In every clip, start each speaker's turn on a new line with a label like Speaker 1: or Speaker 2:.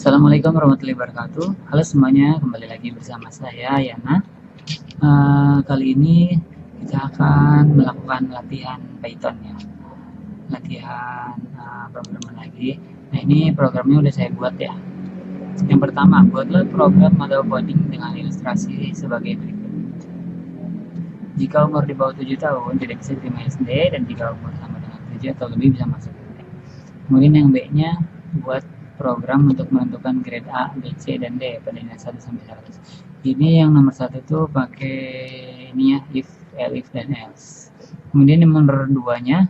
Speaker 1: Assalamualaikum warahmatullahi wabarakatuh. Halo semuanya, kembali lagi bersama saya Yana. Kali ini kita akan melakukan latihan Python ya, latihan programan lagi. Nah, ini programnya udah saya buat ya. Yang pertama, buatlah program atau coding dengan ilustrasi sebagai berikut. Jika umur di bawah 7 tahun tidak bisa diterima SD, dan jika umur sama dengan 7 atau lebih bisa masuk SD. Kemudian yang B-nya, buat program untuk menentukan grade A, B, C, dan D pada nilai 1 sampai 100. Ini yang nomor 1 tuh pakai ini ya, if, elif, dan else. Kemudian yang nomor 2-nya,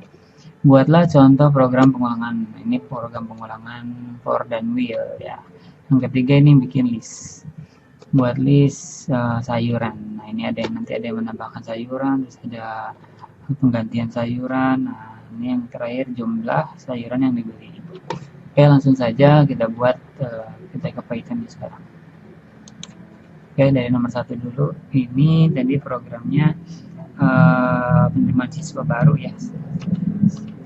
Speaker 1: buatlah contoh program pengulangan. Ini program pengulangan for dan will ya. Yang ketiga ini bikin list. Buat list sayuran. Nah, ini ada yang nanti ada yang menambahkan sayuran, terus ada penggantian sayuran. Nah, ini yang terakhir jumlah sayuran yang dibeli. Oke, langsung saja kita buat, kita ke Python sekarang. Oke, dari nomor 1 dulu. Ini tadi programnya penerimaan siswa baru ya.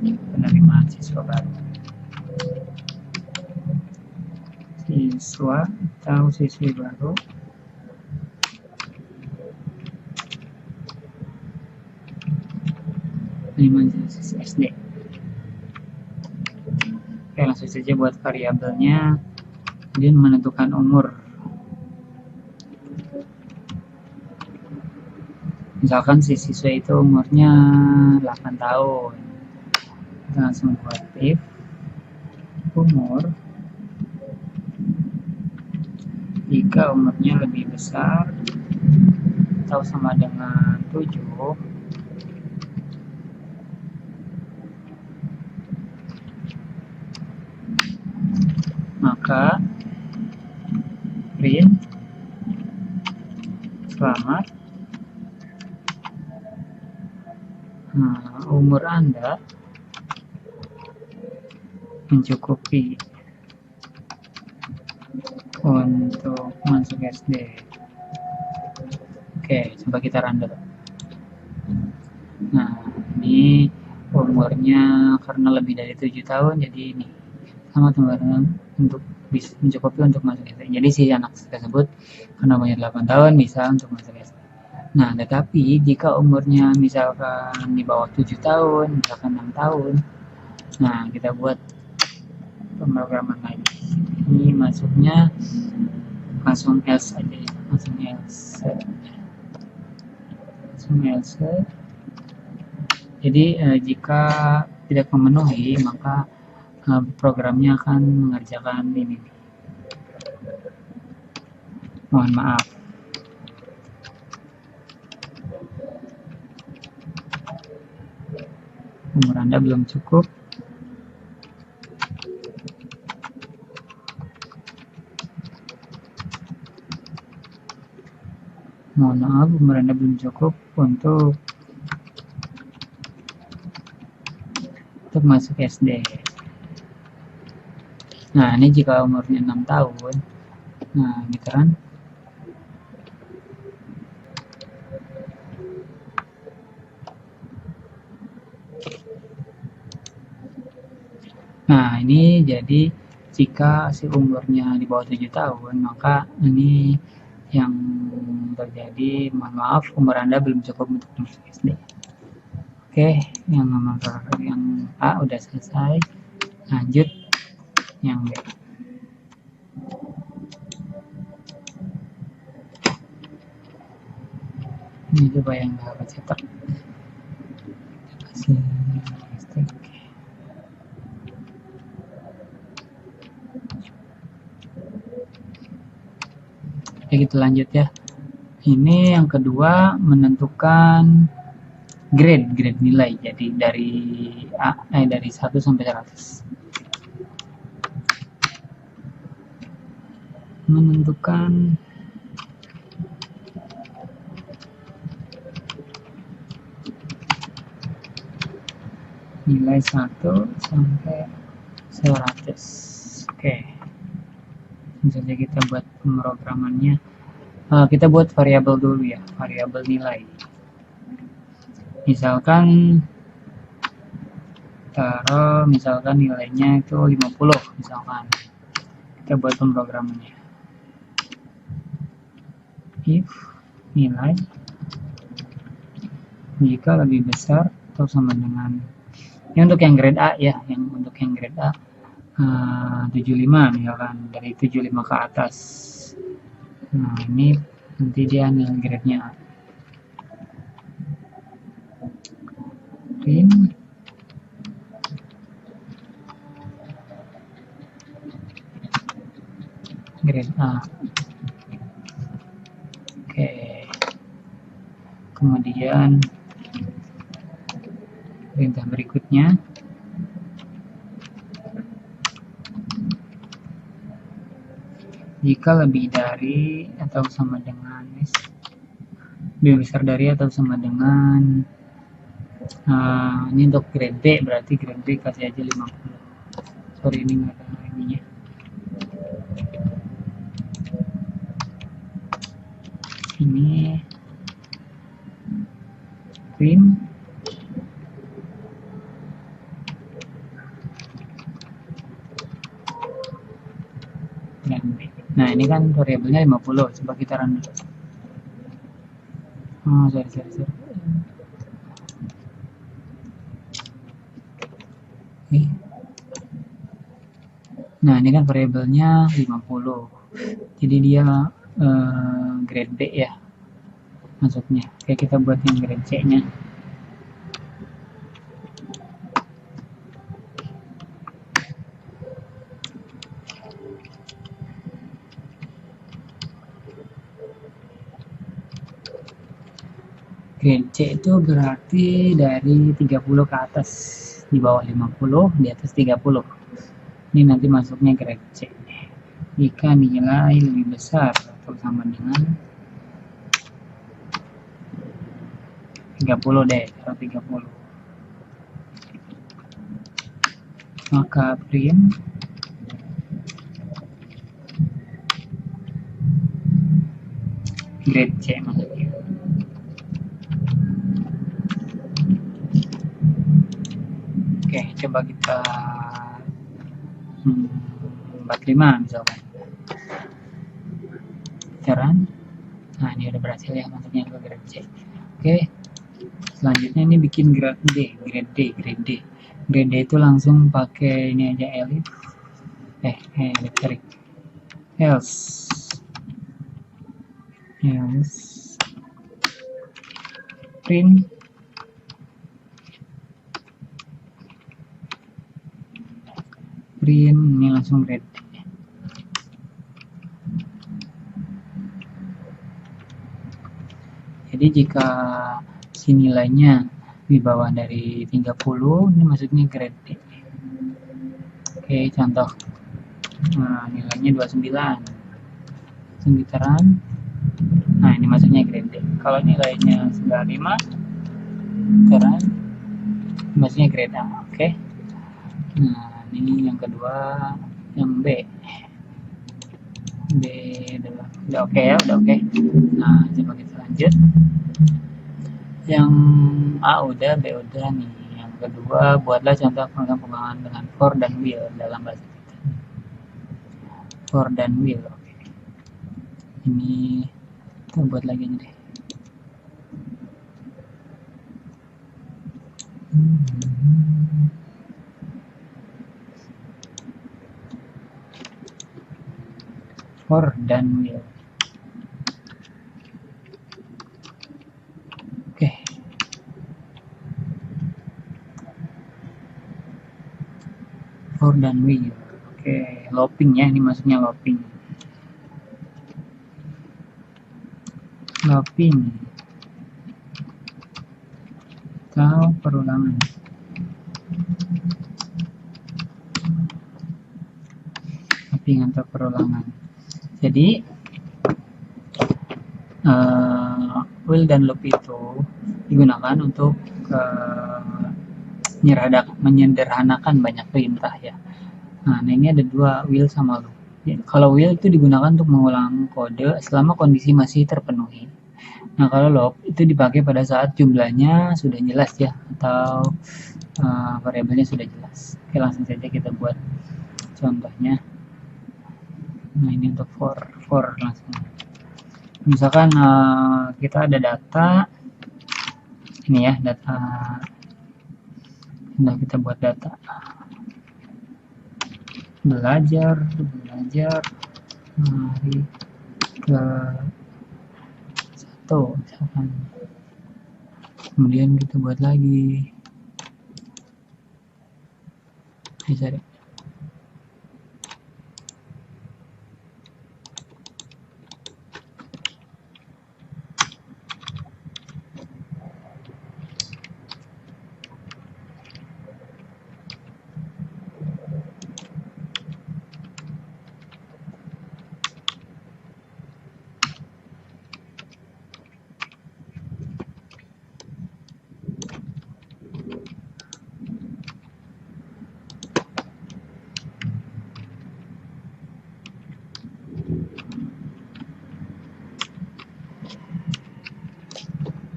Speaker 1: Penerimaan siswa baru. Siswa atau siswi baru. Penerimaan siswa SD. Oke, langsung saja buat variabelnya, kemudian menentukan umur. Misalkan si siswa itu umurnya 8 tahun. Kita langsung buat if umur jika umurnya lebih besar atau sama dengan 7, maka print selamat, umur Anda mencukupi untuk masuk SD. Oke, coba kita run dulu. Nah, ini umurnya karena lebih dari 7 tahun, jadi ini sama teman-teman untuk bisa mencukupi untuk masuk SD. Jadi si anak tersebut karena umurnya 8 tahun bisa untuk masuk SD. Nah, tetapi jika umurnya misalkan di bawah 7 tahun, misalkan 6 tahun, nah kita buat pemrograman lagi. Ini masuknya langsung else aja ya, langsung else. Jadi jika tidak memenuhi, maka programnya akan mengerjakan ini. Mohon maaf. Umur Anda belum cukup. Mohon maaf, umur Anda belum cukup untuk masuk SD. Nah, ini jika umurnya 6 tahun. Nah, gitu kan. Nah, ini jadi jika si umurnya di bawah 7 tahun, maka ini yang terjadi, mohon maaf, umur Anda belum cukup untuk masuk SD. Oke, yang nomor yang A udah selesai. Lanjut yang B. Ini coba yang dapat cetak. Kasih listrik. Oke, kita lanjut ya. Ini yang kedua, menentukan grade nilai. Jadi dari dari 1 sampai 100. Menentukan nilai 1 sampai 100. Oke. Misalnya kita buat pemrogramannya. Kita buat variabel dulu ya, variabel nilai. Misalkan taruh misalkan nilainya itu 50 misalkan. Kita buat pemrogramannya. If nilai jika lebih besar atau sama dengan, ini untuk yang grade A ya, untuk yang grade A 75 misalkan, dari 75 ke atas. Nah ini nanti dia nilai grade-nya A. Print grade A. Oke. Kemudian perintah berikutnya, jika lebih dari atau sama dengan, lebih besar dari atau sama dengan, ini untuk grade B, berarti grade B kasih aja 50. Sorry, ini nggak ada ininya. Ini print dan B. Nah ini kan variabelnya 50, coba kita run dulu. Sorry. Nah ini kan variabelnya 50, jadi dia grade B ya masuknya. Oke, kita buat yang grade C nya. Grade C itu berarti dari 30 ke atas, di bawah 50, di atas 30. Ini nanti masuknya grade C. Jika nilai lebih besar atau sama dengan 30 deh, taruh 30. Maka print grade C masuknya. Oke, coba kita 45 misalkan. Run. Nah ini udah berhasil ya masuknya ke grade C. Oke, selanjutnya ini bikin grade D. Grade D itu langsung pakai ini aja, elif else print ini langsung grade. Jadi jika si nilainya di bawah dari 30, ini maksudnya grade D. Oke, contoh. Nah, nilainya 29. Langsung kita run. Nah, ini maksudnya grade D. Kalau nilainya 95, kita run. Maksudnya grade A. Oke. Nah, ini yang kedua, yang B. Udah oke ya, udah oke. Nah, coba kita lanjut. Yang A udah, B udah nih. Yang kedua, buatlah contoh program pengembangan dengan for dan will dalam bahasa kita. For dan will, oke. Ini kita buat lagi nih deh. For dan will. Oke. For dan will. Oke, looping ya, ini maksudnya looping. Atau perulangan. Looping atau perulangan. Jadi will dan loop itu digunakan untuk menyederhanakan banyak perintah ya. Nah ini ada dua, will sama loop. Kalau will itu digunakan untuk mengulang kode selama kondisi masih terpenuhi. Nah kalau loop itu dipakai pada saat jumlahnya sudah jelas ya, atau variabelnya sudah jelas. Oke, langsung saja kita buat contohnya. Nah ini untuk for langsung. Misalkan kita ada data ini ya, data. Nah kita buat data belajar hari ke 1 misalkan. Kemudian kita buat lagi cari.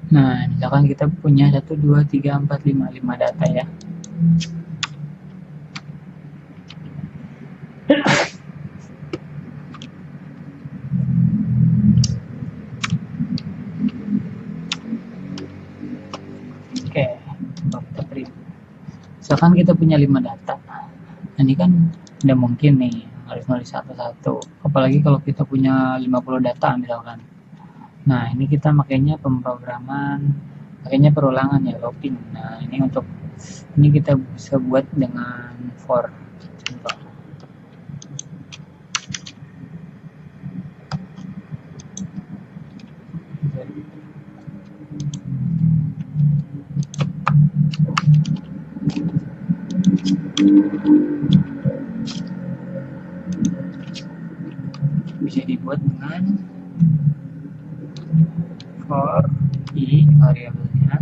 Speaker 1: Nah, misalkan kita punya 1, 2, 3, 4, 5 data ya. Oke, coba kita print. Misalkan kita punya 5 data. Nah, ini kan tidak mungkin nih harus nulis satu-satu. Apalagi kalau kita punya 50 data misalkan. Nah, ini kita makanya pemrograman, makanya perulangan ya, looping. Nah, ini untuk ini kita bisa buat dengan for. Contoh. Bisa dibuat dengan for i variabelnya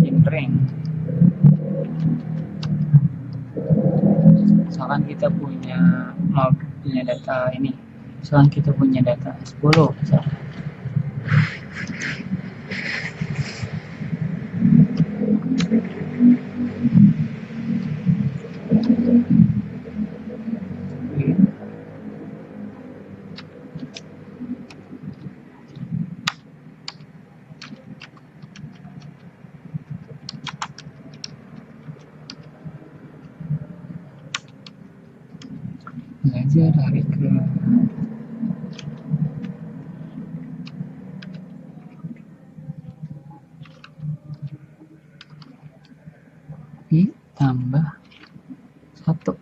Speaker 1: in range. Misalkan kita punya data ini, misalkan kita punya data 10 misalkan. Belajar hari ke i tambah 1.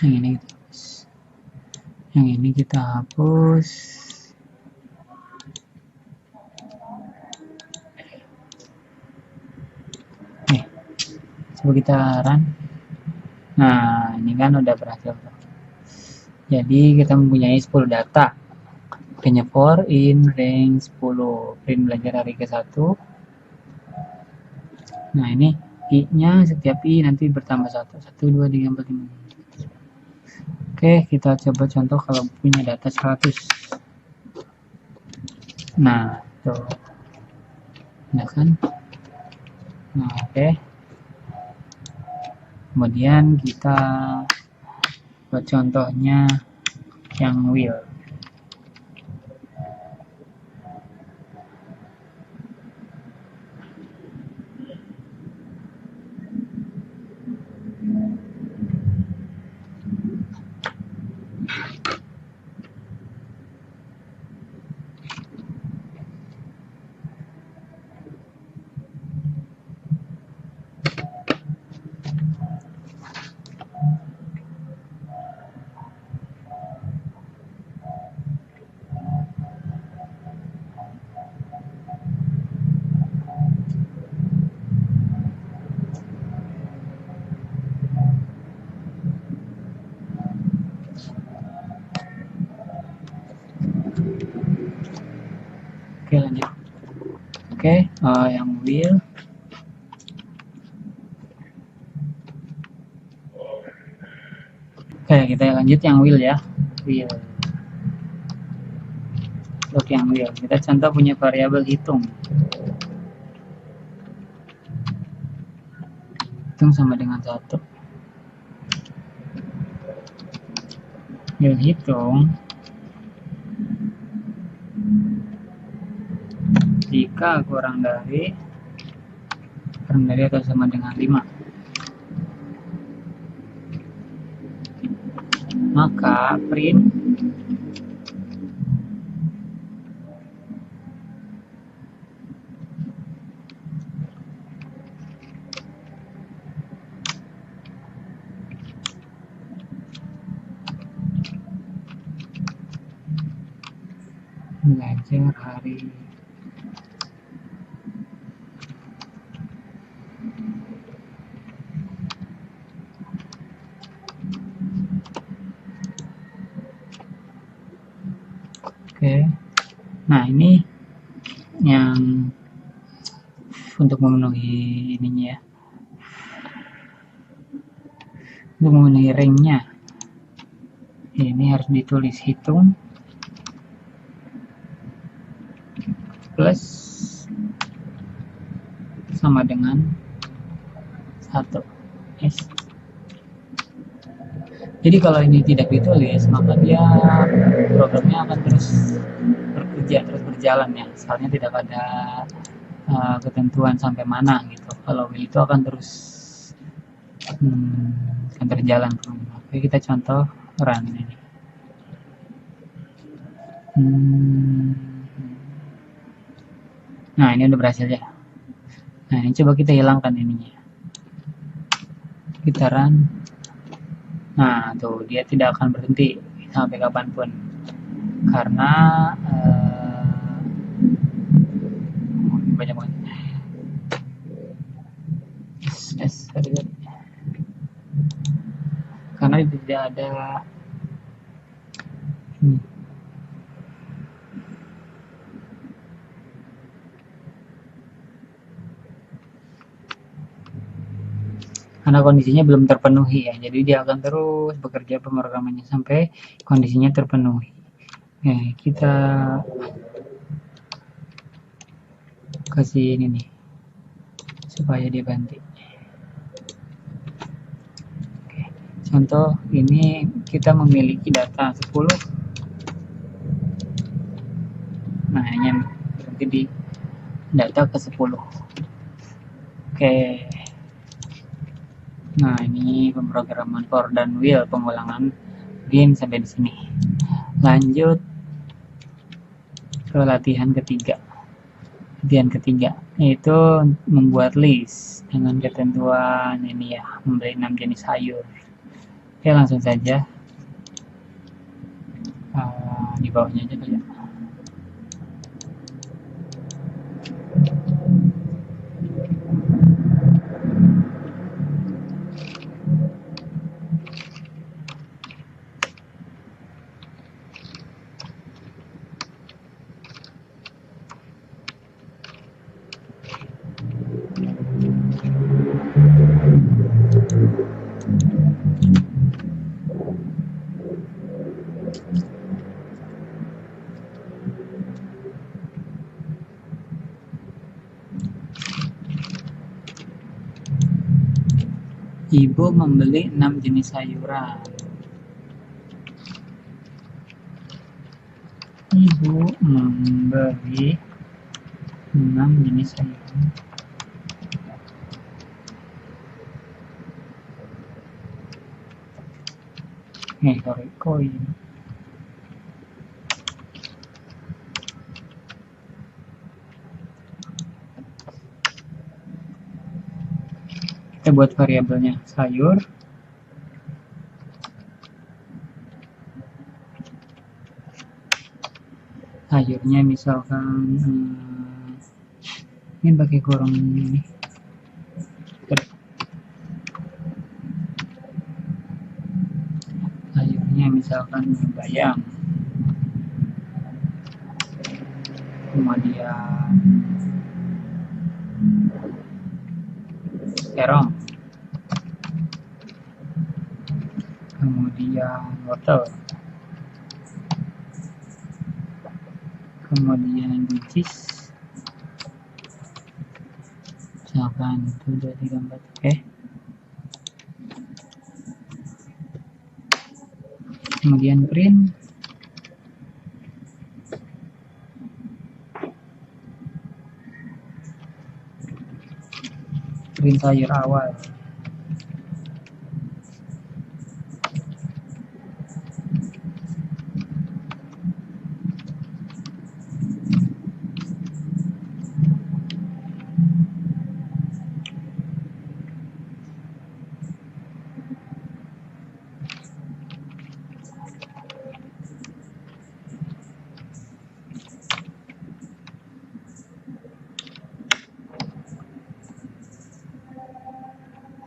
Speaker 1: Yang ini kita hapus. Yang ini kita hapus. Coba kita run. Nah, ini kan udah berhasil. Jadi kita mempunyai 10 data. Makanya for in range 10. Print belajar hari ke-1. Nah, ini i-nya setiap i nanti bertambah 1. 1, 2, 3, 4, 5. Oke, kita coba contoh kalau punya data 100. Nah, tuh. Nah kan? Nah, oke. Kemudian kita buat contohnya yang will. Oke, lanjut. Oke, yang will. Oke, kita lanjut yang will ya. Will. Untuk yang will, kita contoh punya variabel hitung. Hitung sama dengan 1. Yuk hitung. Jika kurang dari atau sama dengan 5, maka print belajar hari. Oke, nah ini yang untuk memenuhi ininya ya, untuk memenuhi ringnya ini harus ditulis hitung plus sama dengan 1 S. Jadi kalau ini tidak ditulis, maka dia programnya akan terus bekerja, terus berjalan ya. Soalnya tidak ada ketentuan sampai mana gitu. Kalau itu akan terus akan terjalan. Oke, kita contoh run ini. Nah, ini udah berhasil ya. Nah, ini coba kita hilangkan ininya. Kita run. Nah, tuh dia tidak akan berhenti sampai kapanpun. Karena banyak banget. Karena tidak ada ini. Karena kondisinya belum terpenuhi ya, jadi dia akan terus bekerja pemrogramannya sampai kondisinya terpenuhi. Oke, kita kasih ini nih supaya dia ganti. Oke, contoh ini kita memiliki data 10. Nah, ini berarti di data ke 10. Oke. Nah, ini pemrograman for dan will, pengulangan game sampai di sini. Lanjut ke latihan ketiga. Latihan ketiga yaitu membuat list dengan ketentuan ini ya, memberi 6 jenis sayur. Oke, langsung saja di bawahnya aja kali ya. Ibu membeli 6 jenis sayuran. Ibu membeli 6 jenis sayuran. Koin. Kita buat variabelnya sayur. Sayurnya misalkan ini pakai kurung ini. Sayurnya misalkan bayam, kemudian terong, kemudian wortel, kemudian buncis, misalkan 1, 2, 3, 4. Oke. kemudian print sayur awal.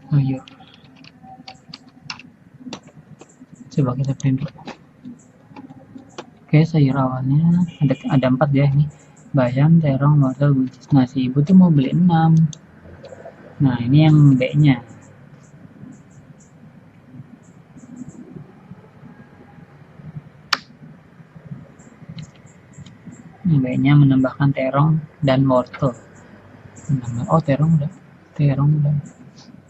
Speaker 1: Sayur. Coba kita print dulu. Oke, sayur awalnya ada 4 ya ini. Bayam, terong, wortel, buncis. Nah, si ibu tuh mau beli 6. Nah, ini yang B-nya. B-nya menambahkan terong dan wortel. Oh, terong udah.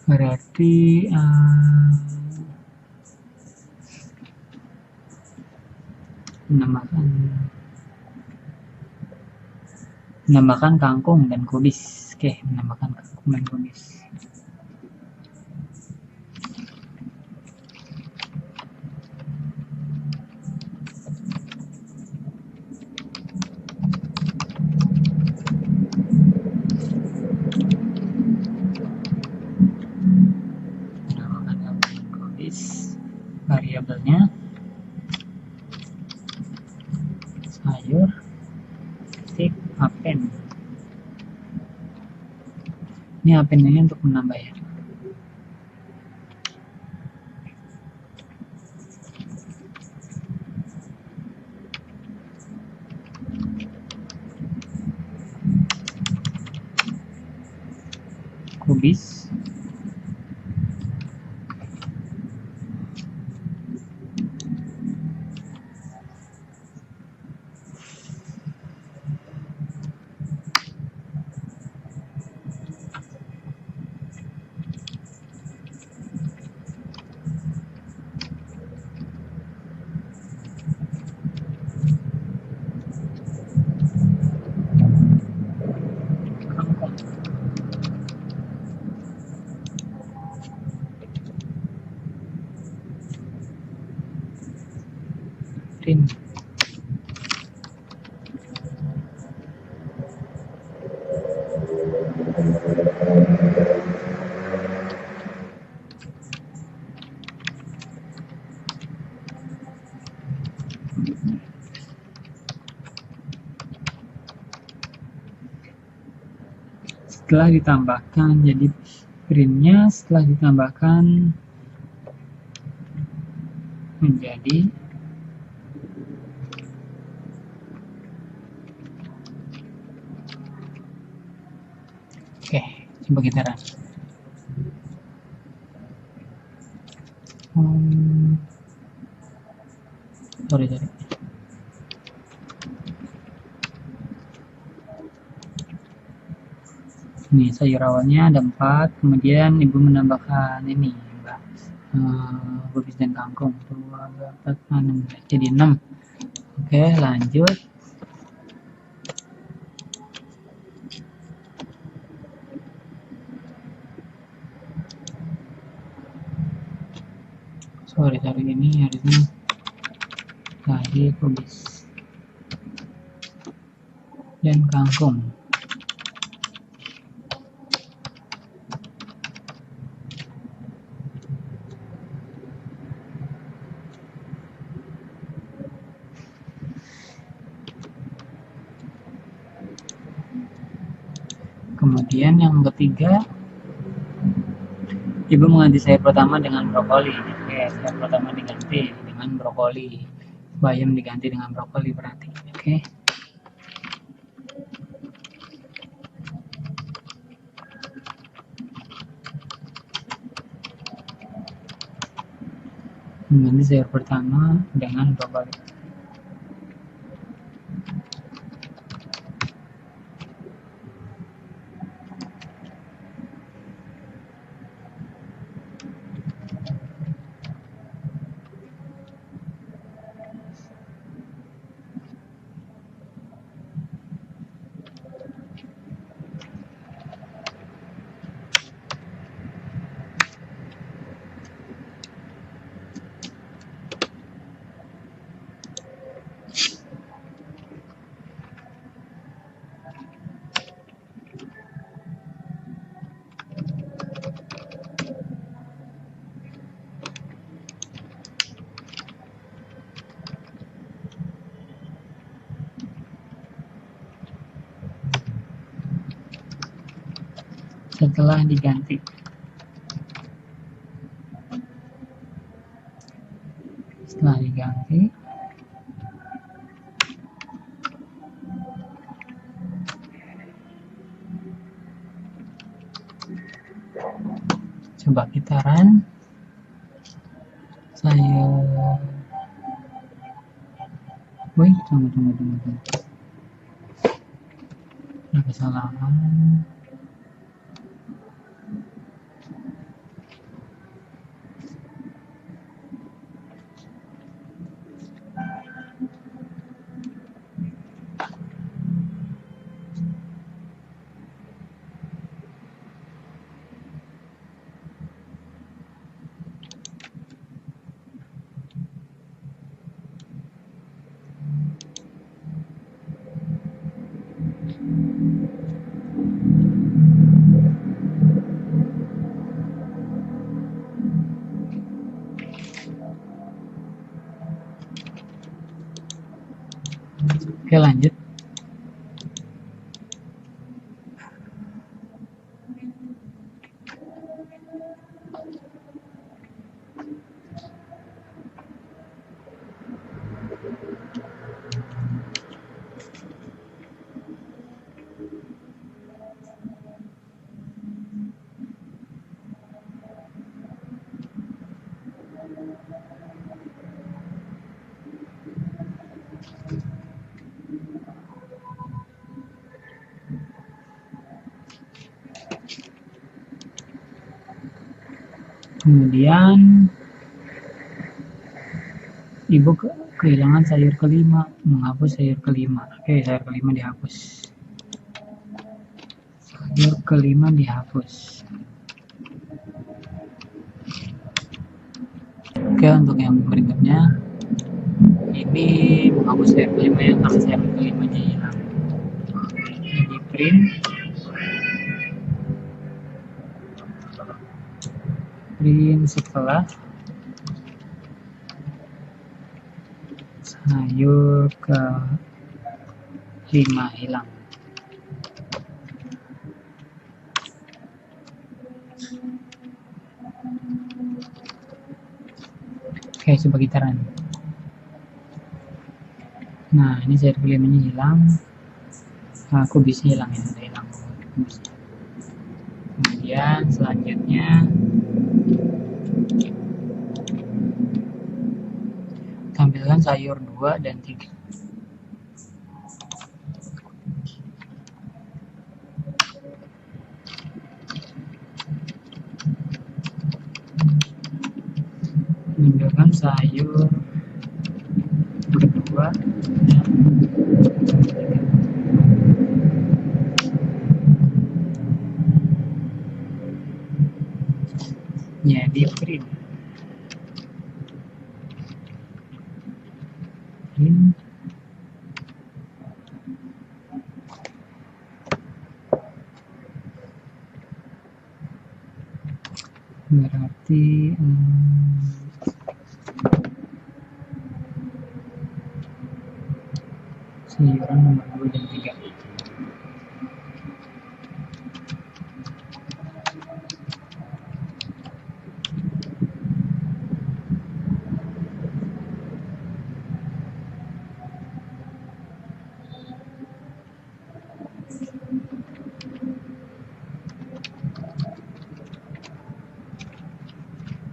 Speaker 1: Berarti menambahkan kangkung dan kubis. Oke, menambahkan kangkung dan kubis. Menambahkan kangkung dan kubis. Variabelnya sayur titik append. Ini append ini untuk menambah ya. Kubis print. Setelah ditambahkan, jadi printnya setelah ditambahkan menjadi oke, coba kita run. Sorry. Ini sayur awalnya ada 4, kemudian ibu menambahkan ini Mbak, kubis dan kangkung 2, 4, 6, jadi 6. Oke, lanjut. Sorry ini harusnya tadi kubis dan kangkung. Kemudian yang ketiga, ibu mengganti sayur pertama dengan brokoli. Oke, sayur pertama diganti dengan brokoli. Bayam diganti dengan brokoli berarti. Oke. Mengganti sayur pertama dengan brokoli. setelah diganti. Setelah diganti, coba kita run. Saya tunggu. Ada kesalahan. Oke, lanjut. Kemudian ibu kehilangan sayur kelima, menghapus sayur kelima. Oke, sayur kelima dihapus. Sayur kelima dihapus. Oke, untuk yang berikutnya ini menghapus sayur kelima ya, karena sayur kelimanya hilang. Jadi print setelah sayur kelima hilang. Oke, coba kita run. Nah, ini sayur kelimanya hilang. Kubisnya hilang ya, udah hilang kubisnya. Kemudian selanjutnya tampilkan sayur 2 dan 3. Tampilkan sayur kedua dan 3. Jadi print berarti sayuran nomor 2 dan 3.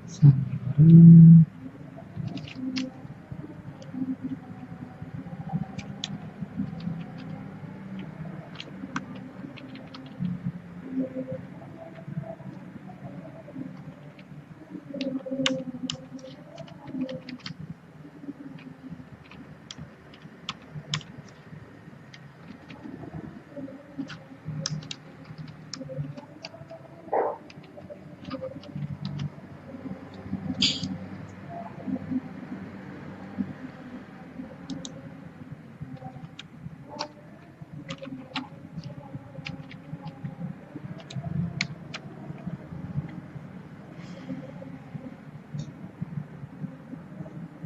Speaker 1: Sayuran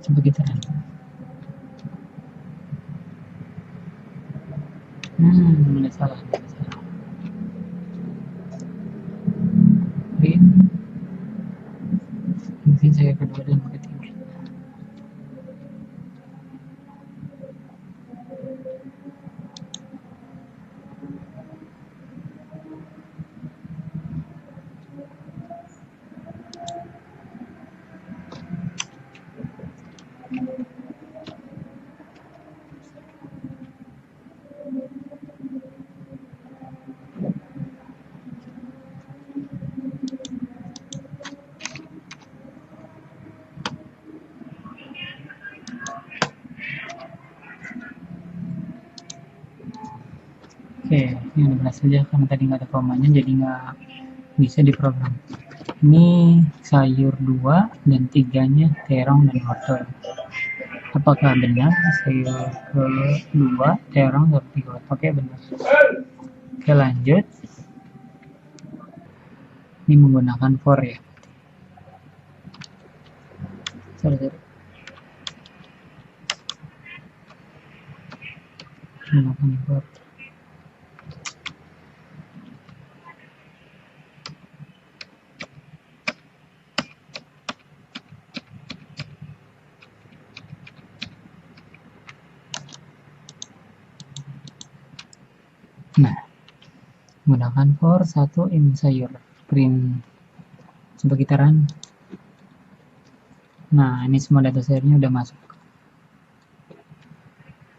Speaker 1: coba kita run. Mulai salah. badan bukit tinggi. Oke, ini udah berhasil ya, karena tadi nggak ada komanya jadi nggak bisa diprogram. Ini sayur 2 dan 3-nya terong dan wortel. Apakah benar sayur ke-2 terong dan 3 wortel? Oke, benar. Oke, lanjut. Ini menggunakan for ya. Sorry. Menggunakan for. Nah, menggunakan for 1 ini sayur print. Coba kita run. Nah, ini semua data sayurnya udah masuk.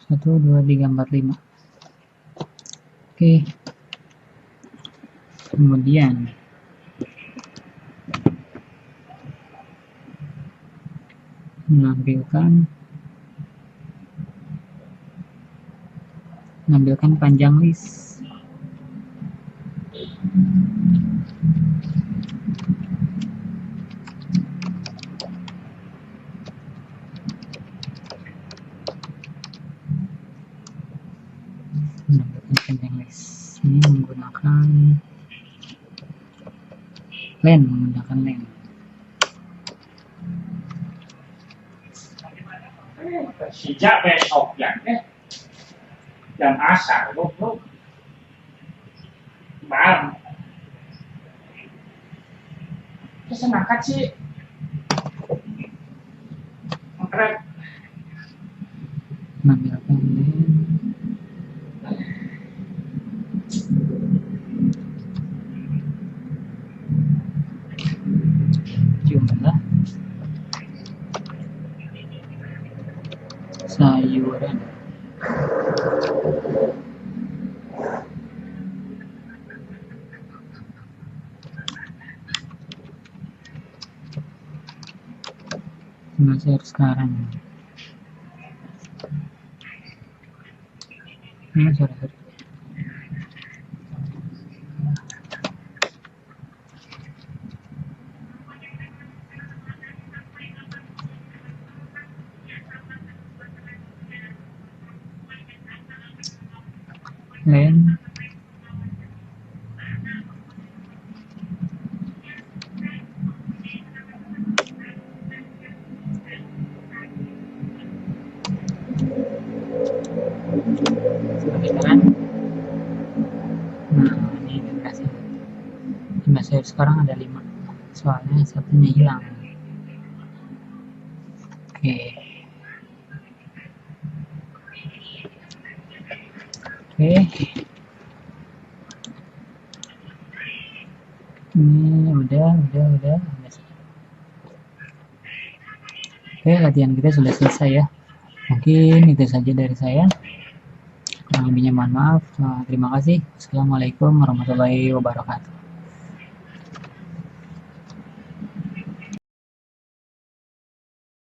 Speaker 1: 1, 2, 3, 4, 5. Oke. Kemudian menampilkan panjang list. Ini menggunakan len.
Speaker 2: Sejak besok jam asar lúc malam. Terus angkat sih angkat
Speaker 1: menampilkan len. Jumlah sayuran. Sayur sekarang. Sorry. Len ini berhasil. Jumlah sayur sekarang ada 5, soalnya satunya hilang. Oke. Ini udah. Oke, latihan kita sudah selesai ya. Mungkin itu saja dari saya. Kurang lebihnya mohon maaf. Terima kasih. Assalamualaikum warahmatullahi wabarakatuh.